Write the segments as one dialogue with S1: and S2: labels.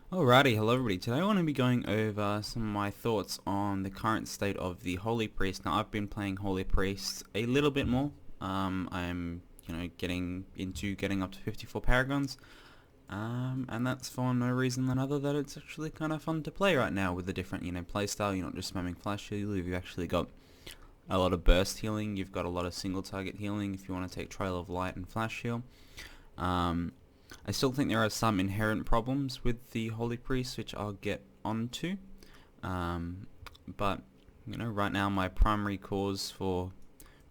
S1: Alrighty, hello everybody. Today I want to be going over some of my thoughts on the current state of the Holy Priest. Now I've been playing Holy Priest a little bit more. I'm, getting up to 54 Paragons. And that's for no reason than other that it's actually kind of fun to play right now with the different, playstyle. You're not just spamming flash heal, you've actually got a lot of burst healing, you've got a lot of single target healing if you want to take Trail of Light and flash heal. Um, I still think there are some inherent problems with the Holy Priest, which I'll get onto. Um, but, right now my primary cause for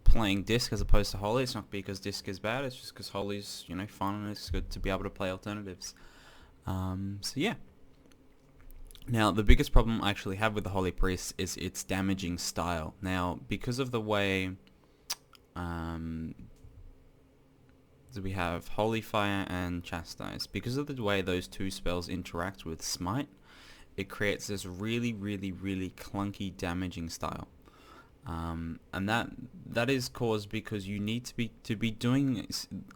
S1: playing Disc as opposed to Holy, it's not because Disc is bad, it's just because Holy's, fun and it's good to be able to play alternatives. So yeah. Now, the biggest problem I actually have with the Holy Priest is its damaging style. Now, because of the way um, so we have Holy Fire and Chastise. Because of the way those two spells interact with Smite, it creates this really, really, really clunky damaging style. And that is caused because you need to be doing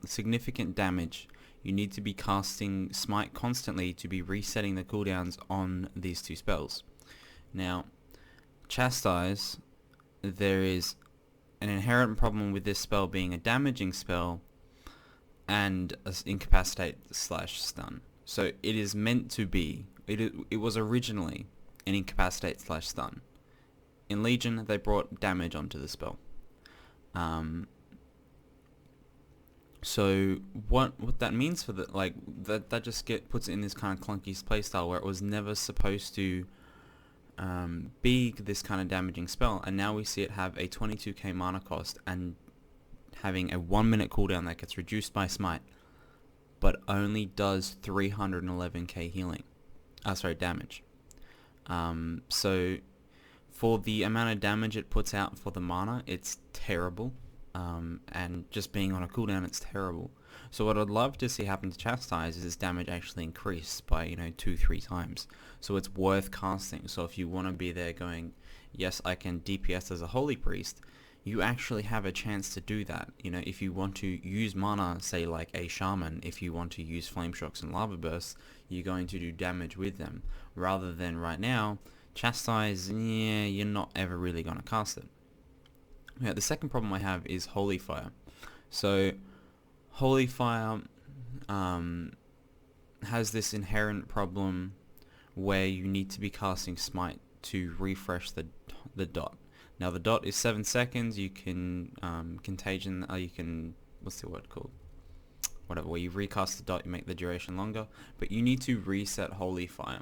S1: significant damage. You need to be casting Smite constantly to be resetting the cooldowns on these two spells. Now, Chastise, there is an inherent problem with this spell being a damaging spell and incapacitate slash stun. So it is meant to be. It was originally an incapacitate slash stun. In Legion, they brought damage onto the spell. So what that means for that just puts it in this kind of clunky playstyle where it was never supposed to be this kind of damaging spell, and now we see it have a 22k mana cost and having a 1 minute cooldown that gets reduced by Smite, but only does 311k healing. Damage. So for the amount of damage it puts out for the mana, it's terrible. And just being on a cooldown, it's terrible. So what I'd love to see happen to Chastise is its damage actually increase by 2-3 times. So it's worth casting. So if you want to be there going, yes, I can DPS as a Holy Priest, you actually have a chance to do that. If you want to use mana, say like a Shaman, if you want to use Flame Shocks and Lava Bursts, you're going to do damage with them. Rather than right now, Chastise, yeah, you're not ever really going to cast it. Yeah, the second problem I have is Holy Fire. So, Holy Fire has this inherent problem where you need to be casting Smite to refresh the dot. Now the dot is 7 seconds. You can contagion. You can, what's the word called? Whatever. Where you recast the dot, you make the duration longer. But you need to reset Holy Fire.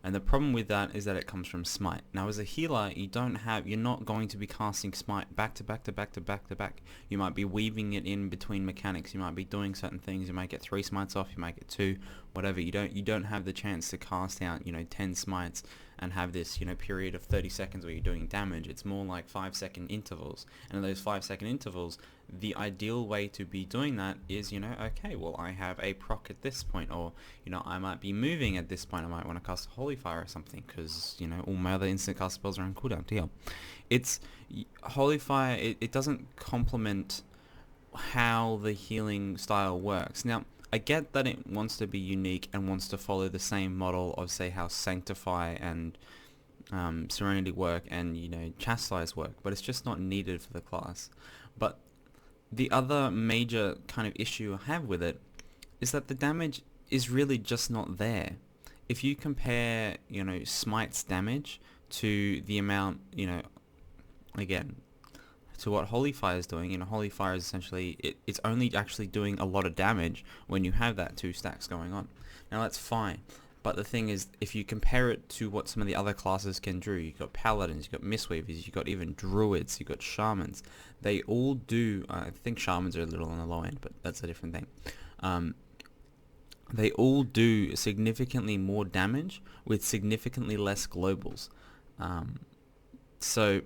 S1: And the problem with that is that it comes from Smite. Now as a healer, you're not going to be casting Smite back to back to back to back to back. You might be weaving it in between mechanics. You might be doing certain things. You might get 3 Smites off. You might get 2, whatever. You don't have the chance to cast out 10 Smites and have this period of 30 seconds where you're doing damage. It's more like 5-second intervals. And in those 5-second intervals, the ideal way to be doing that is okay, well, I have a proc at this point, or I might be moving at this point. I might want to cast a Holy Fire or something, because all my other instant cast spells are on cooldown to heal. It's Holy Fire, it doesn't complement how the healing style works. Now I get that it wants to be unique and wants to follow the same model of, say, how Sanctify and Serenity work and Chastise work, but it's just not needed for the class. But the other major kind of issue I have with it is that the damage is really just not there. If you compare, Smite's damage to the amount, again, to what Holy Fire is doing, Holy Fire is essentially, it's only actually doing a lot of damage when you have that 2 stacks going on. Now that's fine, but the thing is, if you compare it to what some of the other classes can do, you've got Paladins, you've got Mistweavers, you've got even Druids, you've got Shamans, they all do, I think Shamans are a little on the low end, but that's a different thing. They all do significantly more damage with significantly less globals. So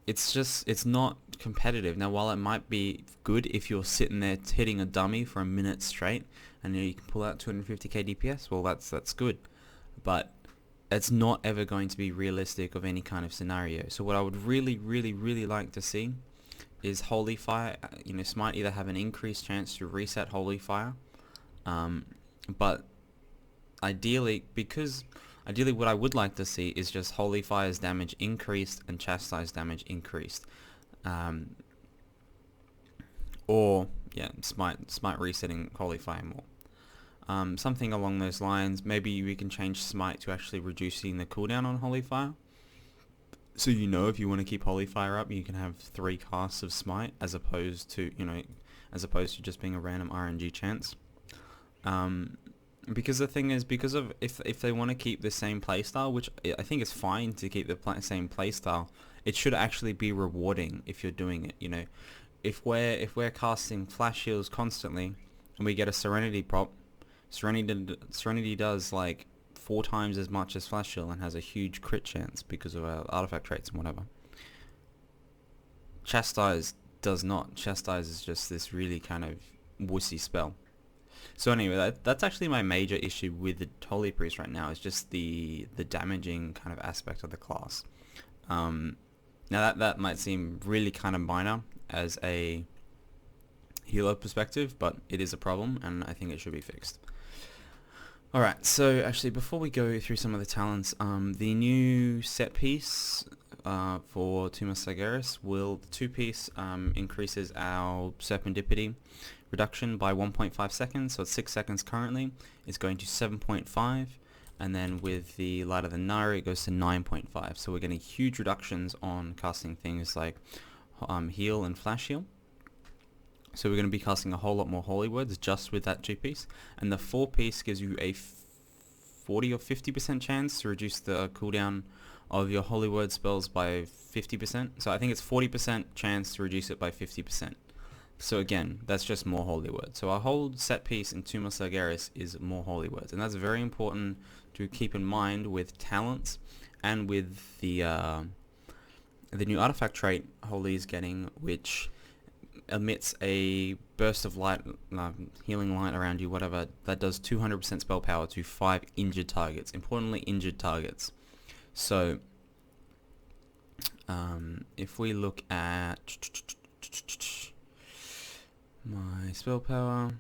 S1: it's not competitive. Now, while it might be good if you're sitting there hitting a dummy for a minute straight and you can pull out 250k DPS, well, that's good. But it's not ever going to be realistic of any kind of scenario. So what I would really, really, really like to see is Holy Fire. Smite either have an increased chance to reset Holy Fire, but ideally, what I would like to see is just Holy Fire's damage increased and Chastise damage increased. Or, yeah, Smite resetting Holy Fire more. Something along those lines. Maybe we can change Smite to actually reducing the cooldown on Holy Fire. So if you want to keep Holy Fire up, you can have 3 casts of Smite as opposed to just being a random RNG chance. Because the thing is, if they want to keep the same playstyle, which I think is fine to keep the same playstyle, it should actually be rewarding if you're doing it. If we're casting flash heals constantly and we get a Serenity prop, Serenity does like 4 times as much as flash heal and has a huge crit chance because of our artifact traits and whatever. Chastise does not. Chastise is just this really kind of wussy spell. So anyway, that's actually my major issue with the Holy Priest right now, is just the damaging kind of aspect of the class. Now that might seem really kind of minor as a healer perspective, but it is a problem and I think it should be fixed. Alright, so actually before we go through some of the talents, the new set piece for Tomb of Sargeras the 2-piece increases our Serendipity reduction by 1.5 seconds, so it's 6 seconds currently. It's going to 7.5, and then with the Light of the Nari it goes to 9.5, so we're getting huge reductions on casting things like heal and flash heal. So we're going to be casting a whole lot more Holy Words just with that 2-piece, and the 4-piece gives you a 40 or 50% chance to reduce the cooldown of your Holy Word spells by 50%. So I think it's 40% chance to reduce it by 50%. So again, that's just more Holy Words. So our whole set piece in Tomb of Sargeras is more Holy Words, and that's very important to keep in mind with talents and with the new artifact trait Holy is getting, which emits a burst of light, healing light around you, whatever, that does 200% spell power to 5 injured targets. Importantly, injured targets. So, if we look at my spell power,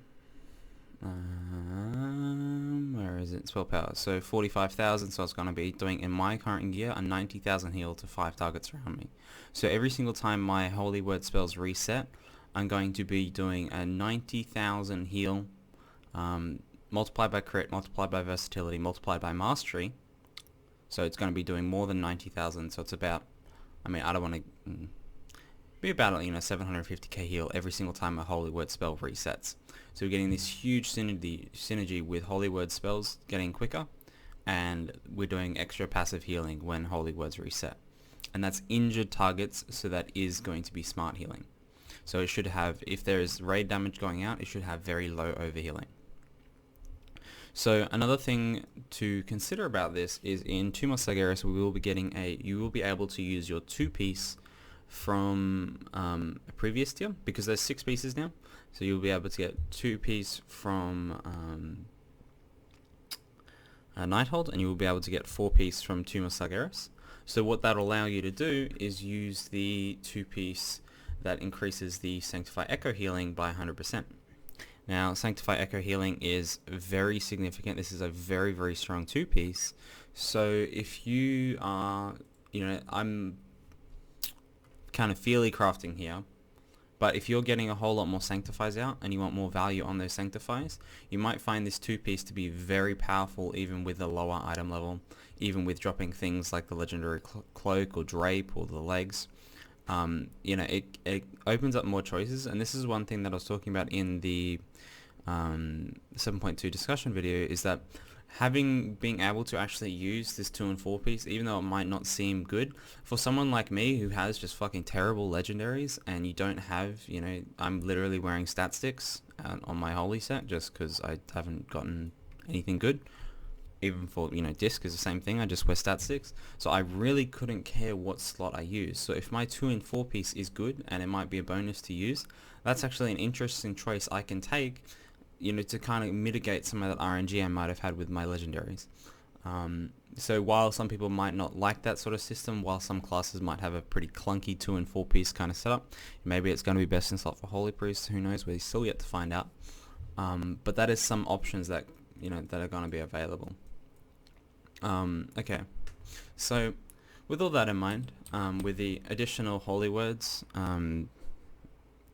S1: where is it? Spell power. So 45,000. So I was going to be doing in my current gear a 90,000 heal to 5 targets around me. So every single time my Holy Word spells reset, I'm going to be doing a 90,000 heal, multiplied by crit, multiplied by versatility, multiplied by mastery. So it's going to be doing more than 90,000. So it's about, I don't want to be about 750k heal every single time a Holy Word spell resets. So we're getting this huge synergy with Holy Word spells getting quicker, and we're doing extra passive healing when Holy Words reset. And that's injured targets, so that is going to be smart healing. So it should have, if there is raid damage going out, it should have very low overhealing. So another thing to consider about this is in Tomb of Sargeras you will be able to use your 2-piece from a previous tier, because there's 6 pieces now. So you'll be able to get 2-piece from Nighthold, and you will be able to get 4-piece from Tomb of Sargeras. So what that'll allow you to do is use the 2-piece that increases the Sanctify Echo healing by 100%. Now, Sanctify Echo healing is very significant. This is a very, very strong 2-piece. So if you are, I'm kind of feely crafting here, but if you're getting a whole lot more Sanctifies out and you want more value on those Sanctifies, you might find this 2-piece to be very powerful even with a lower item level, even with dropping things like the Legendary Cloak or Drape or the Legs. It opens up more choices, and this is one thing that I was talking about in the 7.2 discussion video, is that being able to actually use this 2 and 4 piece, even though it might not seem good, for someone like me who has just fucking terrible legendaries, and you don't have, I'm literally wearing stat sticks on my holy set just because I haven't gotten anything good. Even for, disc is the same thing, I just wear stat sticks. So I really couldn't care what slot I use. So if my 2 and 4 piece is good, and it might be a bonus to use, that's actually an interesting choice I can take, to kind of mitigate some of that RNG I might have had with my legendaries. So while some people might not like that sort of system, while some classes might have a pretty clunky 2 and 4 piece kind of setup, maybe it's going to be best in slot for Holy Priest, who knows, we're still yet to find out. But that is some options that that are going to be available. Okay, so with all that in mind, with the additional holy words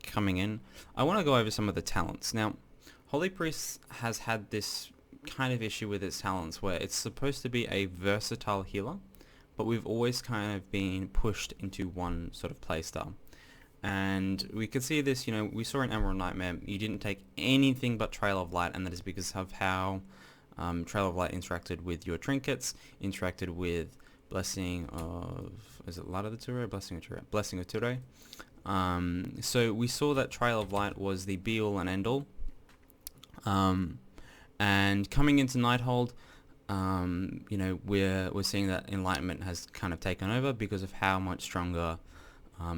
S1: coming in, I want to go over some of the talents. Now, Holy Priest has had this kind of issue with its talents where it's supposed to be a versatile healer, but we've always kind of been pushed into one sort of playstyle. And we could see this, we saw in Emerald Nightmare, you didn't take anything but Trail of Light, and that is because of how Trail of Light interacted with your trinkets, interacted with Blessing of... is it Light of the Ture? Blessing of Ture? Blessing of Ture. So we saw that Trail of Light was the be-all and end-all. And coming into Nighthold, we're seeing that Enlightenment has kind of taken over because of how much stronger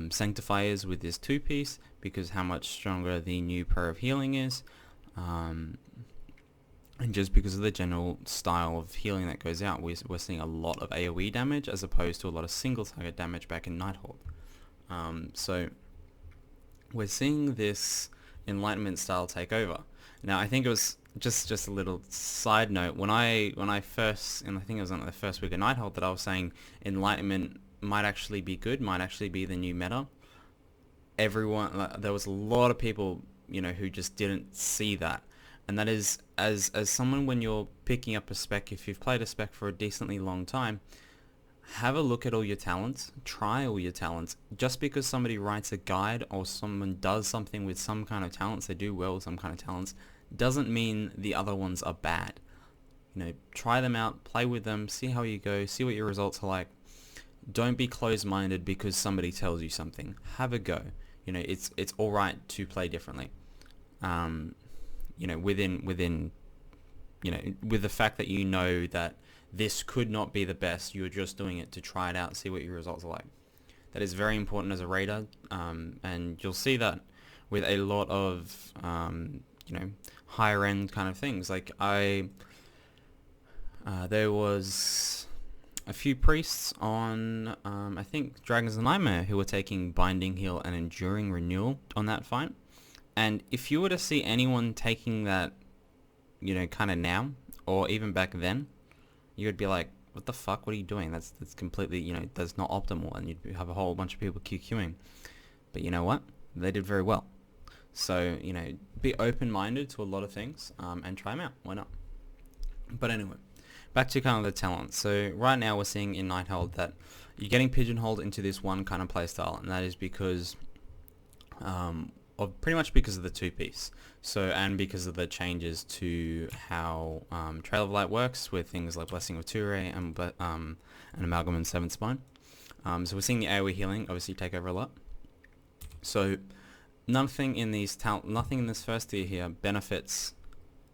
S1: Sanctify is with this two-piece, because how much stronger the new Prayer of Healing is, and just because of the general style of healing that goes out, we're seeing a lot of AoE damage as opposed to a lot of single target damage back in Nighthold. So we're seeing this Enlightenment style take over. Now, I think it was just a little side note, when I first, and I think it was on the first week of Nighthold, that I was saying Enlightenment might actually be good, might actually be the new meta. There was a lot of people, who just didn't see that. And that is, as someone, when you're picking up a spec, if you've played a spec for a decently long time, have a look at all your talents, try all your talents. Just because somebody writes a guide or someone does something with some kind of talents, they do well with some kind of talents, doesn't mean the other ones are bad. Try them out, play with them, see how you go, see what your results are like. Don't be closed-minded because somebody tells you something. Have a go. It's all right to play differently. Within with the fact that that this could not be the best, you're just doing it to try it out, see what your results are like. That is very important as a raider, and you'll see that with a lot of higher end kind of things. Like there was a few priests on, I think, Dragons of Nightmare who were taking Binding Heal and Enduring Renewal on that fight. And if you were to see anyone taking that, kind of now, or even back then, you would be like, what the fuck, what are you doing? That's completely, that's not optimal, and you'd have a whole bunch of people QQing. But you know what? They did very well. So, be open-minded to a lot of things, and try them out. Why not? But anyway, back to kind of the talents. So right now we're seeing in Nighthold that you're getting pigeonholed into this one kind of playstyle, and that is because pretty much because of the two-piece. So, and because of the changes to how Trail of Light works with things like Blessing of Ture and Amalgam and Seventh Spine. So we're seeing the AoE healing obviously take over a lot. So nothing in this first tier here benefits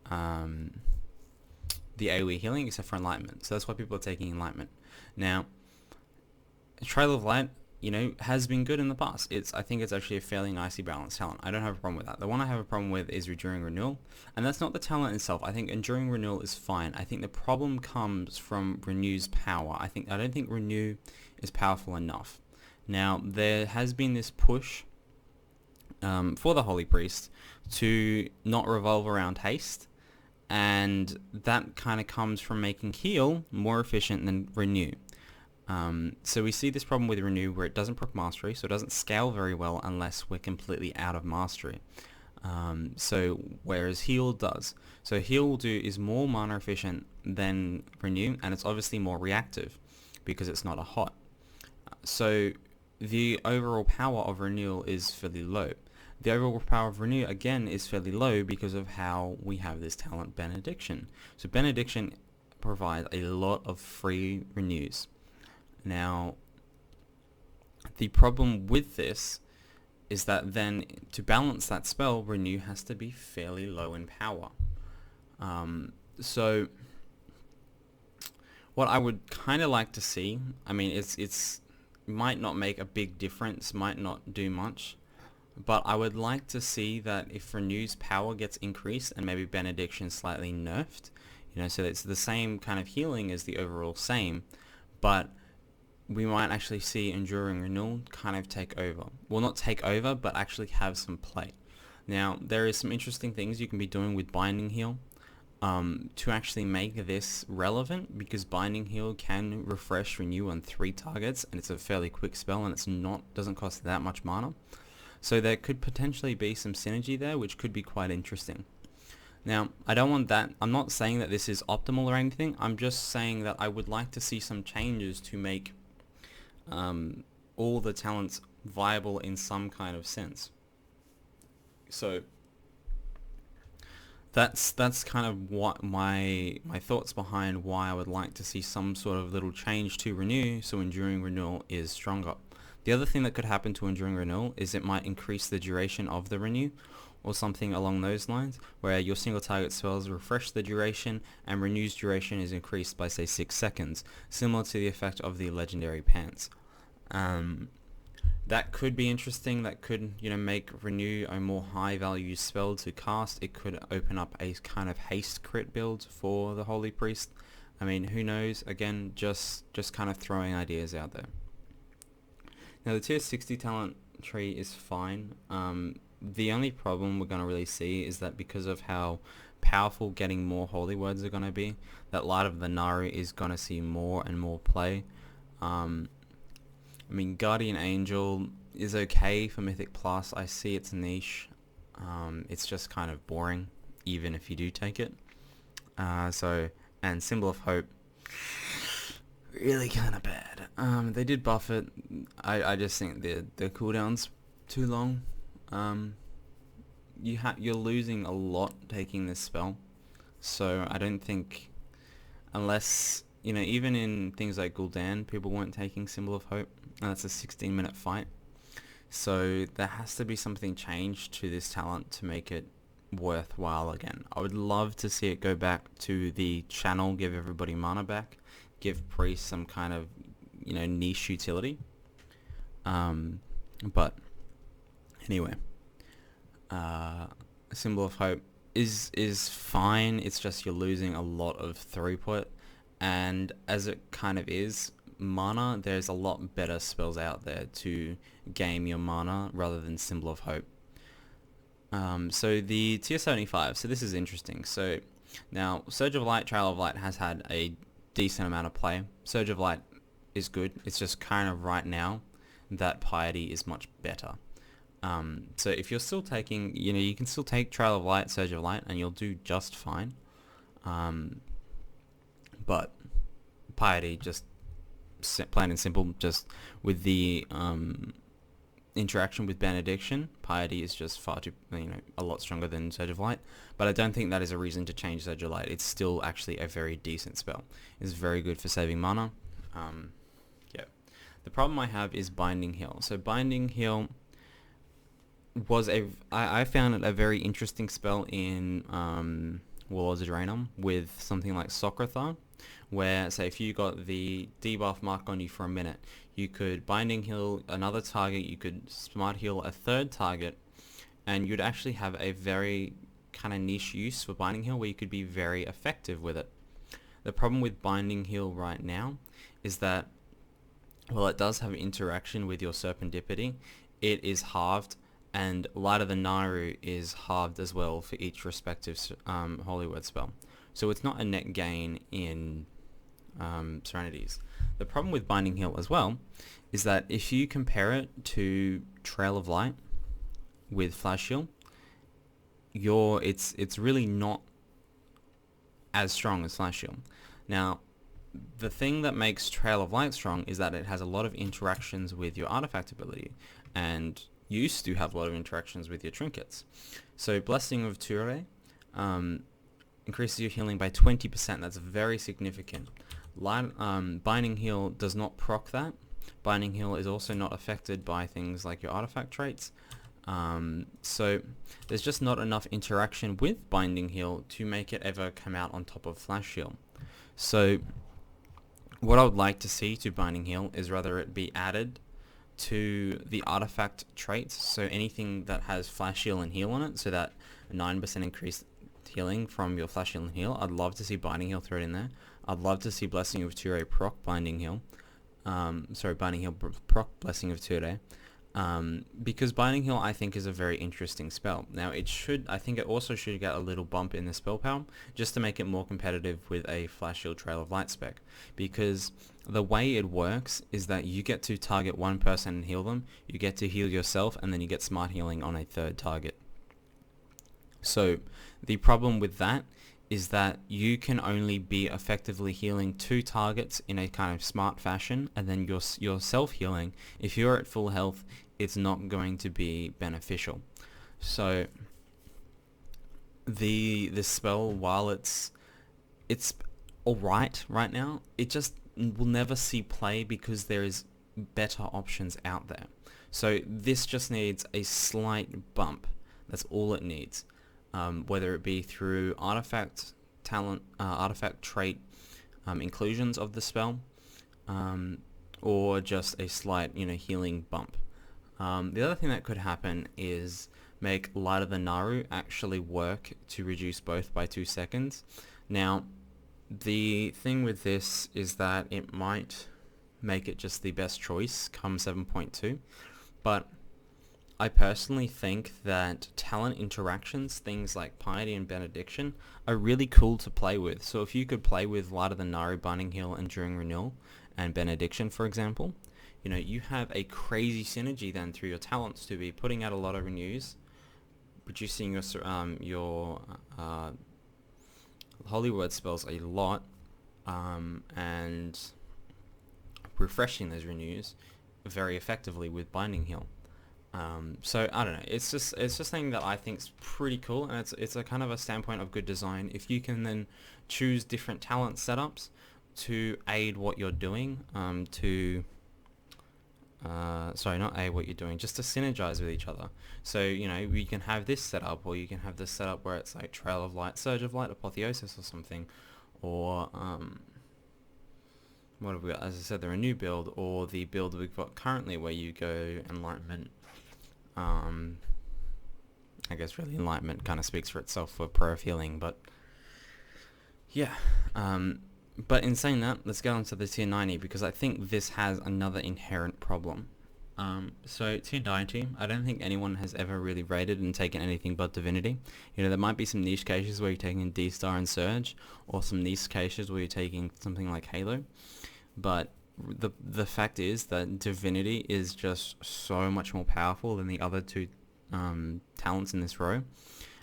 S1: the AoE healing except for Enlightenment. So that's why people are taking Enlightenment. Now, Trail of Light, has been good in the past. I think it's actually a fairly nicely balanced talent. I don't have a problem with that. The one I have a problem with is Enduring Renewal, and that's not the talent itself. I think Enduring Renewal is fine. I think the problem comes from Renew's power. I don't think Renew is powerful enough. Now, there has been this push for the Holy Priest to not revolve around haste, and that kind of comes from making heal more efficient than Renew. So we see this problem with Renew where it doesn't proc mastery, so it doesn't scale very well unless we're completely out of mastery. So whereas heal does. So heal is more mana efficient than Renew, and it's obviously more reactive because it's not a hot. So the overall power of Renewal is fairly low. The overall power of Renew, again, is fairly low because of how we have this talent Benediction. So Benediction provides a lot of free Renews. Now, the problem with this is that then to balance that spell, Renew has to be fairly low in power. So what I would kind of like to see, I mean, it's might not make a big difference, might not do much, but I would like to see that if Renew's power gets increased and maybe Benediction slightly nerfed, so it's the same kind of healing as the overall same, but we might actually see Enduring Renewal kind of take over. Well, not take over, but actually have some play. Now, there is some interesting things you can be doing with Binding Heal. to actually make this relevant, because Binding Heal can refresh renew on 3 targets, and it's a fairly quick spell, and doesn't cost that much mana. So there could potentially be some synergy there, which could be quite interesting. Now, I don't want that. I'm not saying that this is optimal or anything. I'm just saying that I would like to see some changes to make all the talents viable in some kind of sense. So that's kind of what my thoughts behind why I would like to see some sort of little change to Renew, so Enduring Renewal is stronger. The other thing that could happen to Enduring Renewal is it might increase the duration of the Renew, or something along those lines, where your single target spells refresh the duration and Renew's duration is increased by, say, 6 seconds, similar to the effect of the Legendary Pants. That could be interesting. That could, make Renew a more high value spell to cast. It could open up a kind of haste crit build for the Holy Priest. I mean, who knows? Again, just kind of throwing ideas out there. Now, the tier 60 talent tree is fine. The only problem we're going to really see is that because of how powerful getting more Holy Words are going to be, that Light of the Naru is going to see more and more play. I mean, Guardian Angel is okay for Mythic Plus. I see its niche. It's just kind of boring, even if you do take it. And Symbol of Hope, really kind of bad. They did buff it. I just think the cooldown's too long. You're losing a lot taking this spell. So I don't think, unless, even in things like Gul'dan, people weren't taking Symbol of Hope, and that's a 16-minute fight. So there has to be something changed to this talent to make it worthwhile again. I would love to see it go back to the channel, give everybody mana back, give priests some kind of, niche utility. But anyway, Symbol of Hope is fine. It's just you're losing a lot of throughput, and as it kind of is mana, there's a lot better spells out there to game your mana rather than Symbol of Hope. So the tier 75, so this is interesting. So now Surge of Light, Trail of Light has had a decent amount of play. Surge of Light is good. It's just kind of right now that Piety is much better. So if you're still taking, you can still take Trail of Light, Surge of Light, and you'll do just fine. But Piety, just plain and simple, just with the interaction with Benediction, Piety is just far too, a lot stronger than Surge of Light. But I don't think that is a reason to change Surge of Light. It's still actually a very decent spell. It's very good for saving mana. Yeah. The problem I have is Binding Heal. So Binding Heal was I found it a very interesting spell in Warlords of Draenor with something like Socrathar, where, say, if you got the debuff mark on you for a minute, you could Binding Heal another target, you could Smart Heal a third target, and you'd actually have a very kind of niche use for Binding Heal where you could be very effective with it. The problem with Binding Heal right now is that, while it does have interaction with your Serendipity, it is halved, and Light of the Naru is halved as well for each respective Holy Word spell. So it's not a net gain in Serenities. The problem with Binding Heal as well is that if you compare it to Trail of Light with Flash Heal, it's really not as strong as Flash Heal. Now, the thing that makes Trail of Light strong is that it has a lot of interactions with your artifact ability, and used to have a lot of interactions with your trinkets. So Blessing of Ture increases your healing by 20%. That's very significant. Binding Heal does not proc that. Binding Heal is also not affected by things like your artifact traits. So there's just not enough interaction with Binding Heal to make it ever come out on top of Flash Heal. So what I would like to see to Binding Heal is rather it be added to the artifact traits, so anything that has Flash Heal and Heal on it, so that 9% increased healing from your Flash Heal and Heal. I'd love to see Binding Heal thrown in there. I'd love to see Blessing of Ture proc Binding Heal. Binding Heal proc Blessing of Ture. Because Binding Heal I think is a very interesting spell. Now I think it also should get a little bump in the spell power just to make it more competitive with a Flash Shield Trail of Light spec, because the way it works is that you get to target one person and heal them, you get to heal yourself, and then you get smart healing on a third target. So the problem with that is that you can only be effectively healing two targets in a kind of smart fashion, and then your self-healing, if you're at full health, it's not going to be beneficial. So the spell, while it's alright right now, it just will never see play because there is better options out there. So this just needs a slight bump. That's all it needs. Whether it be through artifact talent, artifact trait inclusions of the spell, or just a slight, healing bump. The other thing that could happen is make Light of the Naaru actually work to reduce both by 2 seconds. Now, the thing with this is that it might make it just the best choice come 7.2, but I personally think that talent interactions, things like Piety and Benediction, are really cool to play with. So if you could play with Light of the Naaru, Binding Heal, Enduring Renewal, and Benediction, for example, you have a crazy synergy then through your talents to be putting out a lot of renews, reducing your Holy Word spells a lot, and refreshing those renews very effectively with Binding Heal. So I don't know. It's just something that I think is pretty cool, and it's a kind of a standpoint of good design. If you can then choose different talent setups to aid what you're doing, just to synergize with each other. So you can have this setup, or you can have this setup where it's like Trail of Light, Surge of Light, Apotheosis or something, or what have we got? As I said, the Renew build, or the build we've got currently where you go Enlightenment. I guess really Enlightenment kind of speaks for itself for prayer of healing, but yeah. But in saying that, let's get on to the tier 90, because I think this has another inherent problem. So tier 90, I don't think anyone has ever really rated and taken anything but Divinity. There might be some niche cases where you're taking D-Star and Surge, or some niche cases where you're taking something like Halo, but the fact is that Divinity is just so much more powerful than the other two talents in this row,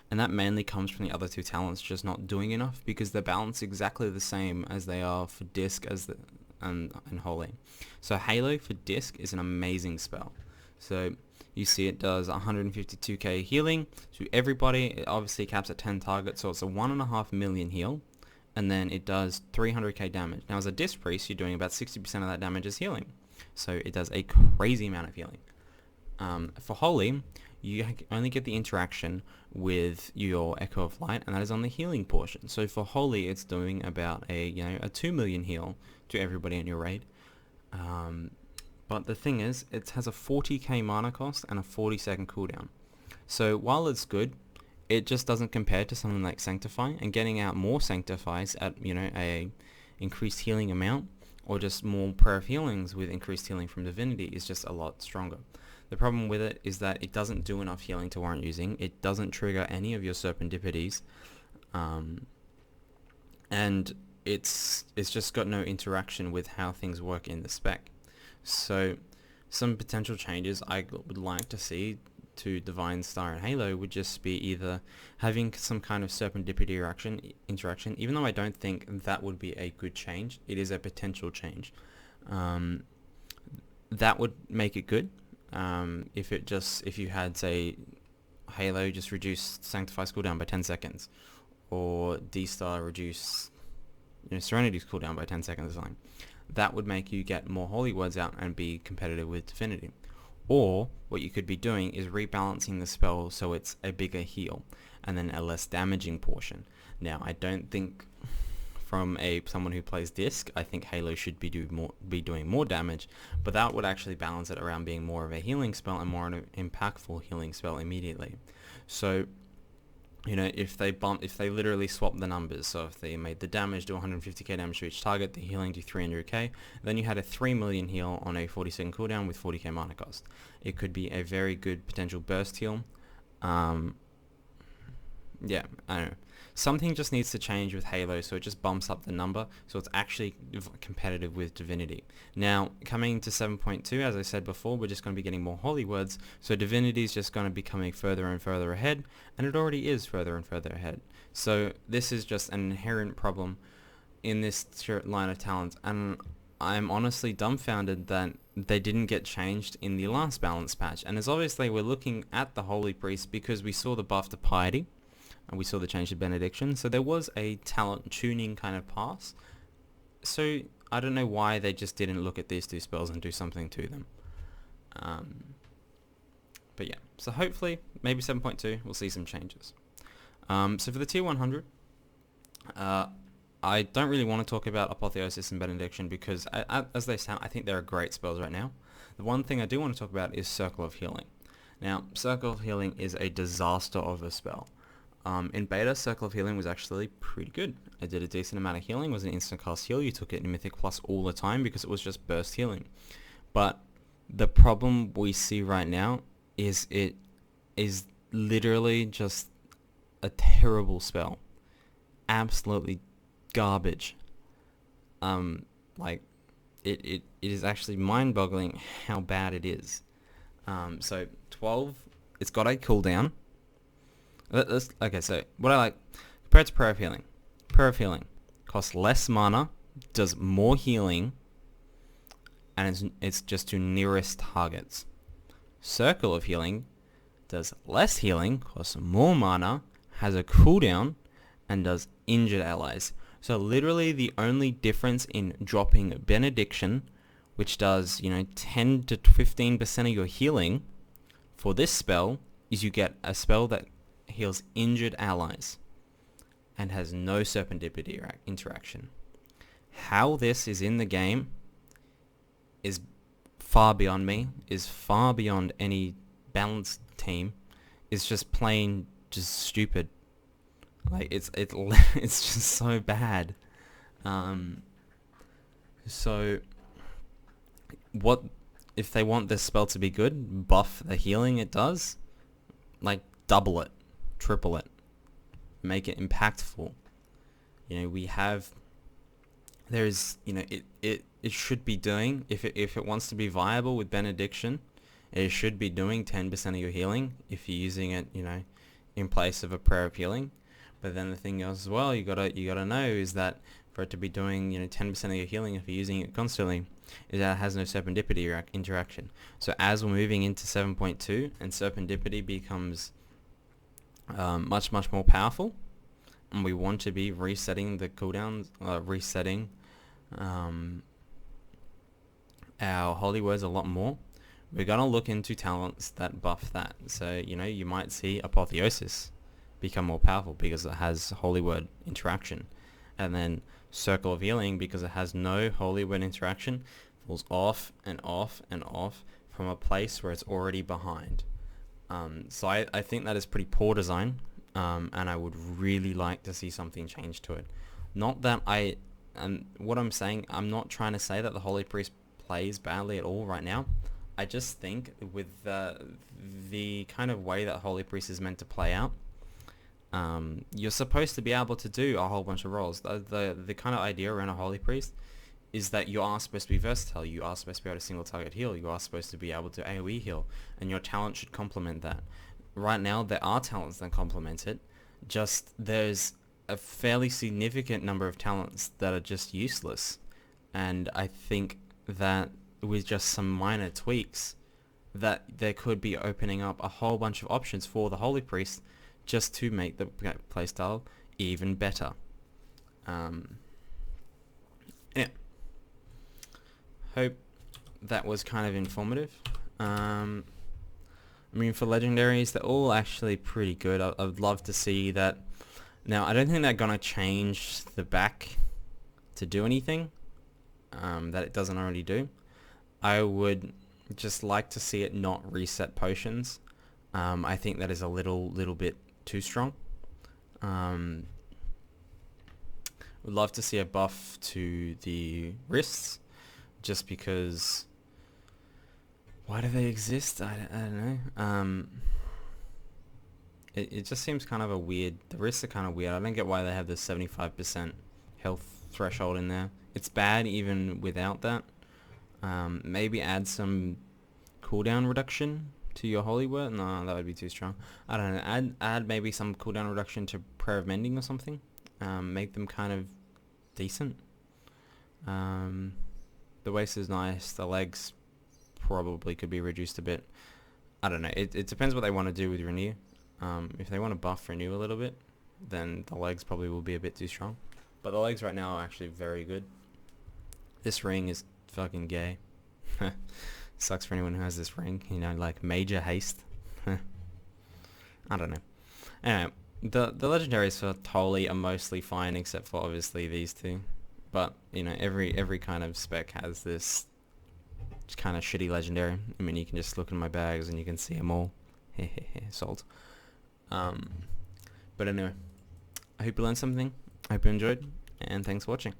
S1: and that mainly comes from the other two talents just not doing enough, because they're balanced exactly the same as they are for Disc and Holy. So Halo for Disc is an amazing spell. So you see it does 152k healing to everybody. It obviously caps at 10 targets, so it's a 1.5 million heal. And then it does 300k damage. Now as a Disc Priest, you're doing about 60% of that damage is healing. So it does a crazy amount of healing. For Holy, you only get the interaction with your Echo of Light, and that is on the healing portion. So for Holy, it's doing about a 2 million heal to everybody in your raid. But the thing is, it has a 40k mana cost and a 40-second cooldown. So while it's good, it just doesn't compare to something like Sanctify, and getting out more Sanctifies at a increased healing amount, or just more prayer of healings with increased healing from Divinity, is just a lot stronger. The problem with it is that it doesn't do enough healing to warrant using. It doesn't trigger any of your Serpendipities, and it's just got no interaction with how things work in the spec. So some potential changes I would like to see to Divine Star and Halo would just be either having some kind of Serpentipity interaction, even though I don't think that would be a good change. It is a potential change. That would make it good. If you had, say, Halo just reduce Sanctify's cooldown by 10 seconds, or D-Star reduce Serenity's cooldown by 10 seconds or something, that would make you get more Holy Words out and be competitive with Divinity. Or what you could be doing is rebalancing the spell so it's a bigger heal and then a less damaging portion. Now, I don't think, from someone who plays Disc, I think Halo should be doing more damage, but that would actually balance it around being more of a healing spell and more an impactful healing spell immediately. So if they literally swap the numbers, so if they made the damage do 150k damage to each target, the healing do 300k, then you had a 3 million heal on a 40-second cooldown with 40k mana cost. It could be a very good potential burst heal. Yeah, I don't know. Something just needs to change with Halo, so it just bumps up the number, so it's actually competitive with Divinity. Now, coming to 7.2, as I said before, we're just going to be getting more holy words, so Divinity is just going to be coming further and further ahead, and it already is further and further ahead. So this is just an inherent problem in this line of talents, and I'm honestly dumbfounded that they didn't get changed in the last balance patch. And as obviously we're looking at the Holy Priest because we saw the buff to Piety, and we saw the change to Benediction, so there was a talent tuning kind of pass. So I don't know why they just didn't look at these two spells and do something to them. But yeah, so hopefully, maybe 7.2, we'll see some changes. So for the tier 100, I don't really want to talk about Apotheosis and Benediction because as they sound, I think they're great spells right now. The one thing I do want to talk about is Circle of Healing. Now, Circle of Healing is a disaster of a spell. In beta, Circle of Healing was actually pretty good. It did a decent amount of healing. It was an instant cast heal. You took it in Mythic Plus all the time because it was just burst healing. But the problem we see right now is it is literally just a terrible spell. Absolutely garbage. Like it is actually mind-boggling how bad it is. So 12, it's got a cooldown. Okay, so what I like, compared to Prayer of Healing. Prayer of Healing costs less mana, does more healing, and it's just to nearest targets. Circle of Healing does less healing, costs more mana, has a cooldown, and does injured allies. So literally the only difference in dropping Benediction, which does, 10 to 15% of your healing, for this spell, is you get a spell that heals injured allies and has no Serendipity interaction. How this is in the game is far beyond me, is far beyond any balanced team. It's just plain just stupid. Like it's just so bad. So what if they want this spell to be good? Buff the healing it does, like double it, triple it, make it impactful. It should be doing, if it wants to be viable with Benediction, it should be doing 10% of your healing if you're using it, in place of a Prayer of Healing. But then the thing as well, you gotta know is that for it to be doing 10% of your healing if you're using it constantly, is that it has no Serendipity interaction. So as we're moving into 7.2 and Serendipity becomes much more powerful, and we want to be resetting the cooldowns, resetting our holy words a lot more, we're gonna look into talents that buff that. So you might see Apotheosis become more powerful because it has holy word interaction, and then Circle of Healing, because it has no holy word interaction, falls off and off and off from a place where it's already behind. So I think that is pretty poor design, and I would really like to see something change to it. Not that what I'm saying, I'm not trying to say that the Holy Priest plays badly at all right now. I just think with the kind of way that Holy Priest is meant to play out, you're supposed to be able to do a whole bunch of roles. The kind of idea around a Holy Priest is that you are supposed to be versatile, you are supposed to be able to single target heal, you are supposed to be able to AoE heal, and your talent should complement that. Right now there are talents that complement it, just there's a fairly significant number of talents that are just useless, and I think that with just some minor tweaks that there could be opening up a whole bunch of options for the Holy Priest just to make the playstyle even better. Yeah. Hope that was kind of informative. For legendaries, they're all actually pretty good. I'd love to see that. Now, I don't think they're going to change the back to do anything that it doesn't already do. I would just like to see it not reset potions. I think that is a little bit too strong. Would love to see a buff to the wrists, just because. Why do they exist? I don't know. It just seems kind of a weird. The wrists are kind of weird. I don't get why they have the 75% health threshold in there. It's bad even without that. Maybe add some cooldown reduction to your holy word. No, that would be too strong. I don't know. Add maybe some cooldown reduction to prayer of mending or something. Make them kind of decent. The waist is nice. The legs probably could be reduced a bit. I don't know. It depends what they want to do with Renew. If they want to buff Renew a little bit, then the legs probably will be a bit too strong. But the legs right now are actually very good. This ring is fucking gay. Sucks for anyone who has this ring. You know, like major haste. I don't know. Anyway, the legendaries for Tolly are mostly fine, except for obviously these two. But you know, every kind of spec has this kind of shitty legendary. I mean, you can just look in my bags and you can see them all. Sold. But anyway, I hope you learned something. I hope you enjoyed, and thanks for watching.